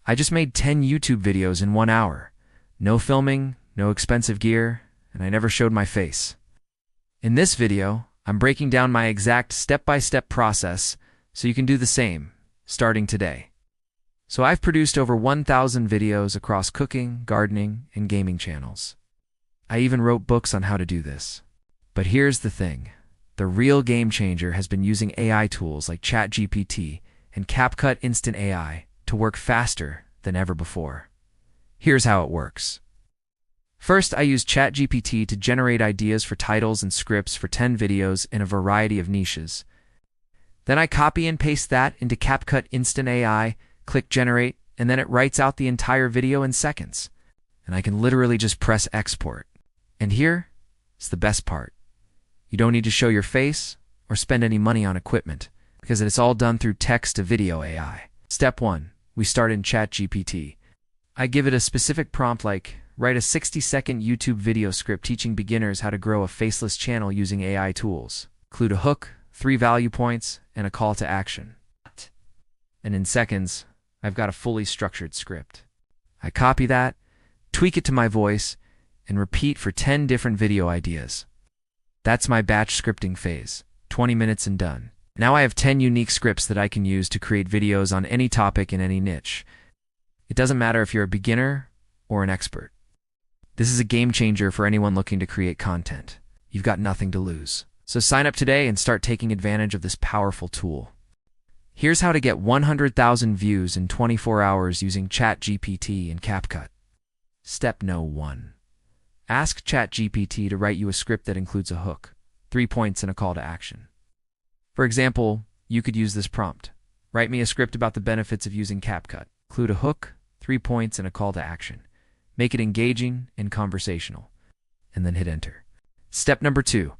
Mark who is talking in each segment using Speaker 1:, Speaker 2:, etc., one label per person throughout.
Speaker 1: I just made 10 YouTube videos in 1 hour. No filming, no expensive gear, and I never showed my face. In this video, I'm breaking down my exact step-by-step process so you can do the same, starting today. So I've produced over 1,000 videos across cooking, gardening, and gaming channels. I even wrote books on how to do this. But here's the thing. The real game changer has been using AI tools like ChatGPT and CapCut AI to work faster than ever before. Here's how it works. First, I use ChatGPT to generate ideas for titles and scripts for 10 videos in a variety of niches. Then I copy and paste that into CapCut AI, click Generate, and then it writes out the entire video in seconds. And I can literally just press Export. And here is the best part. You don't need to show your face or spend any money on equipment because it's all done through text-to-video AI. Step 1. We start in ChatGPT. I give it a specific prompt like, write a 60-second YouTube video script teaching beginners how to grow a faceless channel using AI tools. Include a hook, 3 value points, and a call to action. And in seconds, I've got a fully structured script. I copy that, tweak it to my voice, and repeat for 10 different video ideas. That's my batch scripting phase, 20 minutes and done. Now I have 10 unique scripts that I can use to create videos on any topic in any niche. It doesn't matter if you're a beginner or an expert. This is a game changer for anyone looking to create content. You've got nothing to lose. So sign up today and start taking advantage of this powerful tool. Here's how to get 100,000 views in 24 hours using ChatGPT and CapCut. Step No. 1. Ask ChatGPT to write you a script that includes a hook, 3 points, and a call to action. For example, you could use this prompt. Write me a script about the benefits of using CapCut. Include a hook, 3 points, and a call to action. Make it engaging and conversational. And then hit enter. Step number 2.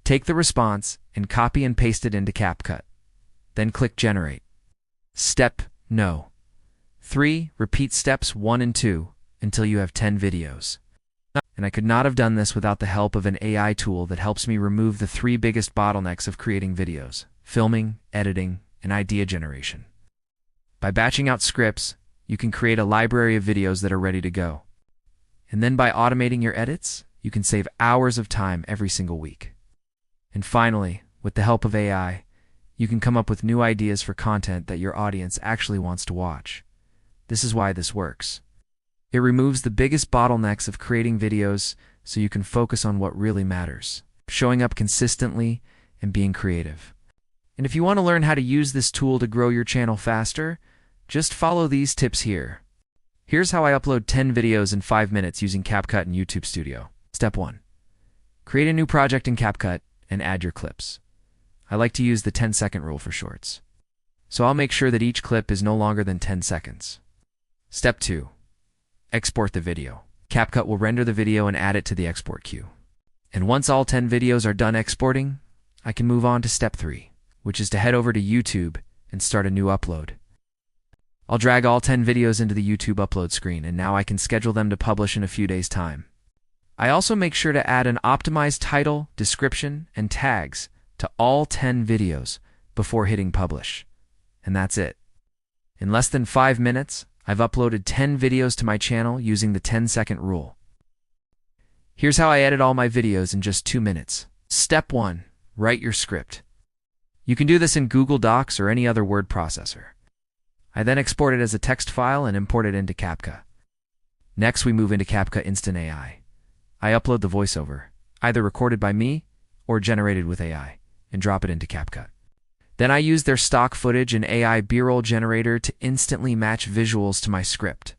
Speaker 1: Take the response and copy and paste it into CapCut. Then click Generate. Step No. 3. Repeat steps 1 and 2 until you have 10 videos. And I could not have done this without the help of an AI tool that helps me remove the 3 biggest bottlenecks of creating videos: filming, editing, and idea generation. By batching out scripts, you can create a library of videos that are ready to go. And then by automating your edits, you can save hours of time every single week. And finally, with the help of AI, you can come up with new ideas for content that your audience actually wants to watch. This is why this works. It removes the biggest bottlenecks of creating videos so you can focus on what really matters, showing up consistently and being creative. And if you want to learn how to use this tool to grow your channel faster, just follow these tips here. Here's how I upload 10 videos in 5 minutes using CapCut and YouTube Studio. Step 1. Create a new project in CapCut and add your clips. I like to use the 10-second rule for shorts. So I'll make sure that each clip is no longer than 10 seconds. Step 2. Export the video. CapCut will render the video and add it to the export queue. And once all 10 videos are done exporting, I can move on to step 3, which is to head over to YouTube and start a new upload. I'll drag all 10 videos into the YouTube upload screen, and now I can schedule them to publish in a few days' time. I also make sure to add an optimized title, description, and tags to all 10 videos before hitting publish. And that's it. In less than 5 minutes, I've uploaded 10 videos to my channel using the 10-second rule. Here's how I edit all my videos in just 2 minutes. Step 1. Write your script. You can do this in Google Docs or any other word processor. I then export it as a text file and import it into CapCut. Next, we move into CapCut AI. I upload the voiceover, either recorded by me or generated with AI, and drop it into CapCut. Then I use their stock footage and AI B-roll generator to instantly match visuals to my script.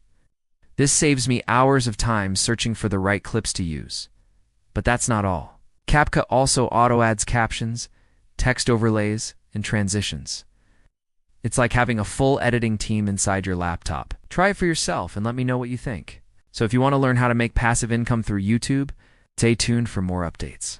Speaker 1: This saves me hours of time searching for the right clips to use. But that's not all. CapCut also auto-adds captions, text overlays, and transitions. It's like having a full editing team inside your laptop. Try it for yourself and let me know what you think. So if you want to learn how to make passive income through YouTube, stay tuned for more updates.